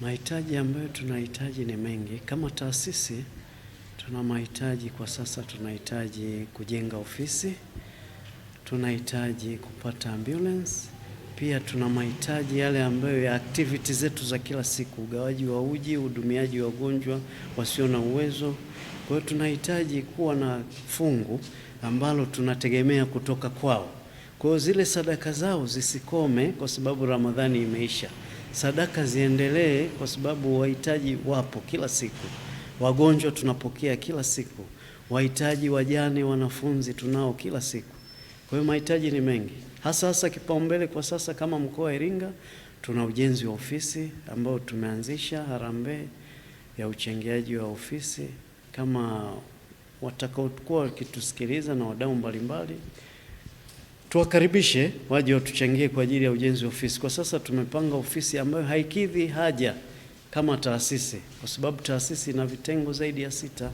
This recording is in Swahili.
Mahitaji ambayo tunahitaji ni mengi. Kama taasisi tuna mahitaji kwa sasa, tunahitaji kujenga ofisi, tunahitaji kupata ambulance, pia tuna mahitaji yale ambayo ya activity zetu za kila siku, ugawaji wa uji, uhudumiaji wa wagonjwa wasio na uwezo. Kwa hiyo tunahitaji kuwa na fungu ambalo tunategemea kutoka kwao. Kwa hiyo zile sadaka zao zisikome kwa sababu Ramadhani imeisha. Sadaka ziendelee kwa sababu wahitaji wapo kila siku. Wagonjwa tunapokea kila siku. Wahitaji wajane, wanafunzi tunao kila siku. Kwa hiyo mahitaji ni mengi. Hasa kipaumbele kwa sasa kama mkoa wa Iringa tuna ujenzi wa ofisi ambao tumeanzisha harambee ya uchangiaji wa ofisi. Kama watakaokuwa wakitusikiliza na wadau mbalimbali, tuwakaribishe waje watuchangie kwa ajili ya ujenzi wa ofisi. Kwa sasa tumepanga ofisi ambayo haikidhi haja kama taasisi, kwa sababu taasisi ina vitengo zaidi ya 6.